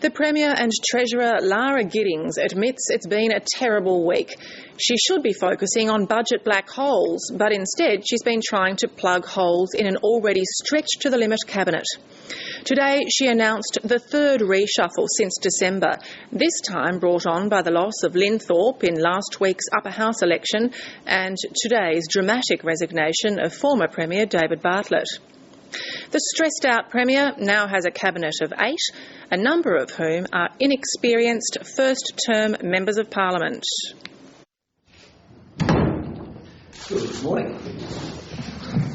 The Premier and Treasurer Lara Giddings admits it's been a terrible week. She should be focusing on budget black holes, but instead she's been trying to plug holes in an already stretched to the limit cabinet. Today she announced the third reshuffle since December, this time brought on by the loss of Lynn Thorpe in last week's upper house election and today's dramatic resignation of former Premier David Bartlett. The stressed-out Premier now has a cabinet of 8, a number of whom are inexperienced first-term members of Parliament. Good morning.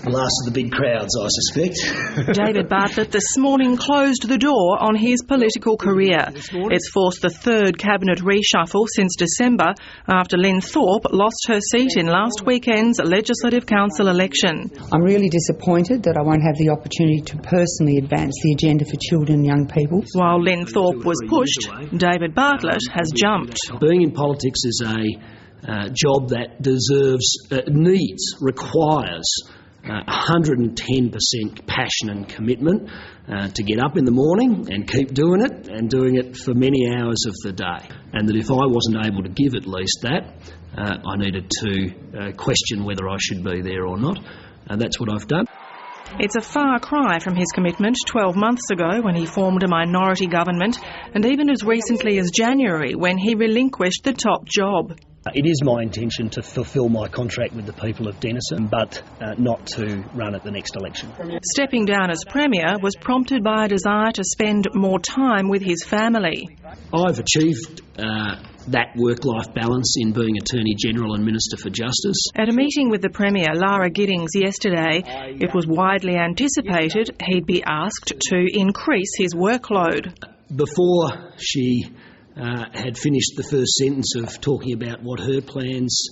The last of the big crowds, I suspect. David Bartlett this morning closed the door on his political career. It's forced the third cabinet reshuffle since December after Lynn Thorpe lost her seat in last weekend's Legislative Council election. I'm really disappointed that I won't have the opportunity to personally advance the agenda for children and young people. While Lynn Thorpe was pushed, David Bartlett has jumped. Being in politics is a job that requires 110% passion and commitment to get up in the morning and keep doing it, and doing it for many hours of the day. And that if I wasn't able to give at least that, I needed to question whether I should be there or not. And that's what I've done. It's a far cry from his commitment 12 months ago when he formed a minority government, and even as recently as January when he relinquished the top job. It is my intention to fulfil my contract with the people of Denison, but not to run at the next election. Stepping down as Premier was prompted by a desire to spend more time with his family. I've achieved that work-life balance in being Attorney-General and Minister for Justice. At a meeting with the Premier, Lara Giddings, yesterday, it was widely anticipated he'd be asked to increase his workload. Before she had finished the first sentence of talking about what her plans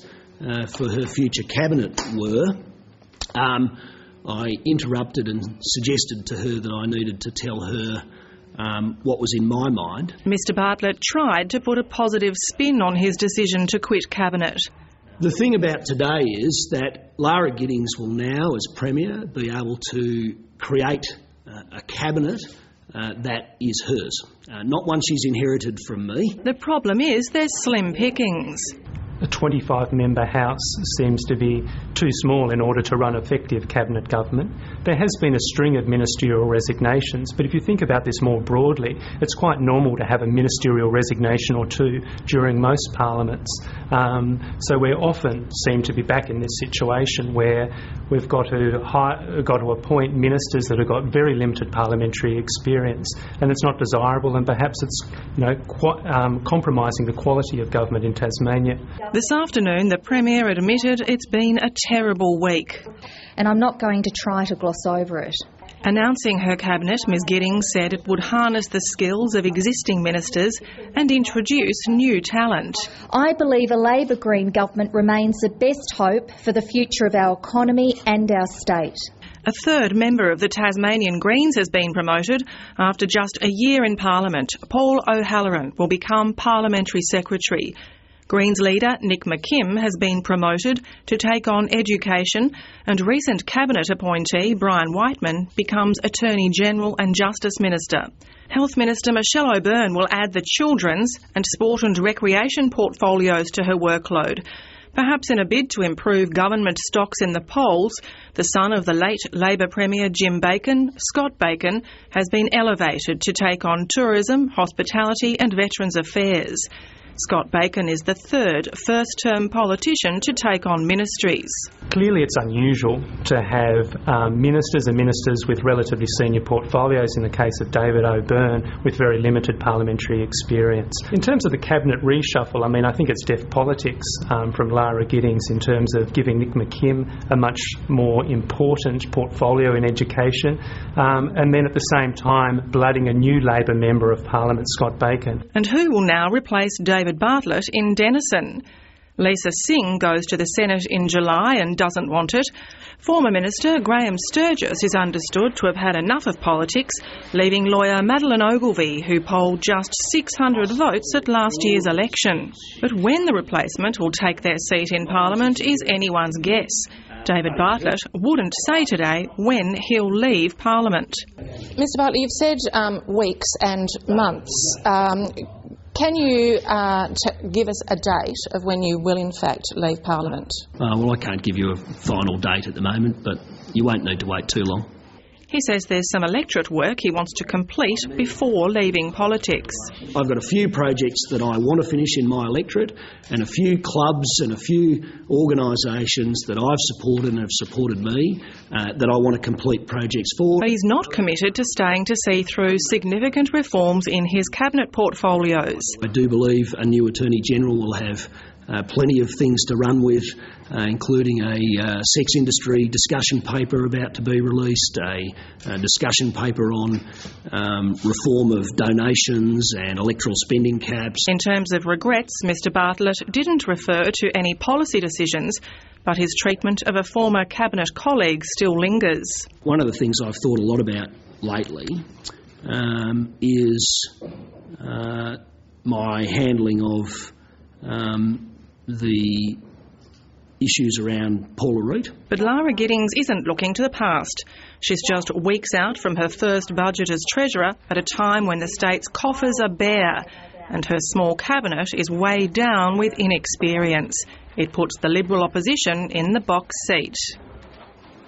for her future cabinet were, I interrupted and suggested to her that I needed to tell her what was in my mind. Mr Bartlett tried to put a positive spin on his decision to quit Cabinet. The thing about today is that Lara Giddings will now, as Premier, be able to create a cabinet that is hers, not one she's inherited from me. The problem is there's slim pickings. A 25-member House seems to be too small in order to run effective cabinet government. There has been a string of ministerial resignations, but if you think about this more broadly, it's quite normal to have a ministerial resignation or two during most parliaments. So we often seem to be back in this situation where we've got to appoint ministers that have got very limited parliamentary experience, and it's not desirable, and perhaps it's compromising the quality of government in Tasmania. This afternoon, the Premier admitted it's been a terrible week. And I'm not going to try to gloss over it. Announcing her cabinet, Ms Giddings said it would harness the skills of existing ministers and introduce new talent. I believe a Labor Green government remains the best hope for the future of our economy and our state. A third member of the Tasmanian Greens has been promoted. After just a year in Parliament, Paul O'Halloran will become Parliamentary Secretary. Greens leader Nick McKim has been promoted to take on education, and recent Cabinet appointee Brian Whiteman becomes Attorney-General and Justice Minister. Health Minister Michelle O'Byrne will add the children's and sport and recreation portfolios to her workload. Perhaps in a bid to improve government stocks in the polls, the son of the late Labor Premier Jim Bacon, Scott Bacon, has been elevated to take on tourism, hospitality and veterans affairs. Scott Bacon is the third first-term politician to take on ministries. Clearly it's unusual to have ministers and ministers with relatively senior portfolios, in the case of David O'Byrne, with very limited parliamentary experience. In terms of the cabinet reshuffle, I think it's deft politics from Lara Giddings in terms of giving Nick McKim a much more important portfolio in education, and then at the same time blooding a new Labor Member of Parliament, Scott Bacon. And who will now replace David Bartlett in Denison? Lisa Singh goes to the Senate in July and doesn't want it. Former Minister Graham Sturgis is understood to have had enough of politics, leaving lawyer Madeleine Ogilvie, who polled just 600 votes at last year's election. But when the replacement will take their seat in Parliament is anyone's guess. David Bartlett wouldn't say today when he'll leave Parliament. Mr Bartlett, you've said weeks and months. Can you give us a date of when you will in fact leave Parliament? Well, I can't give you a final date at the moment, but you won't need to wait too long. He says there's some electorate work he wants to complete before leaving politics. I've got a few projects that I want to finish in my electorate, and a few clubs and a few organisations that I've supported and have supported me that I want to complete projects for. But he's not committed to staying to see through significant reforms in his cabinet portfolios. I do believe a new Attorney-General will have plenty of things to run with, including a sex industry discussion paper about to be released, a discussion paper on reform of donations and electoral spending caps. In terms of regrets, Mr Bartlett didn't refer to any policy decisions, but his treatment of a former cabinet colleague still lingers. One of the things I've thought a lot about lately is my handling of the issues around Paula Root. But Lara Giddings isn't looking to the past. She's just weeks out from her first budget as Treasurer at a time when the state's coffers are bare and her small cabinet is weighed down with inexperience. It puts the Liberal opposition in the box seat.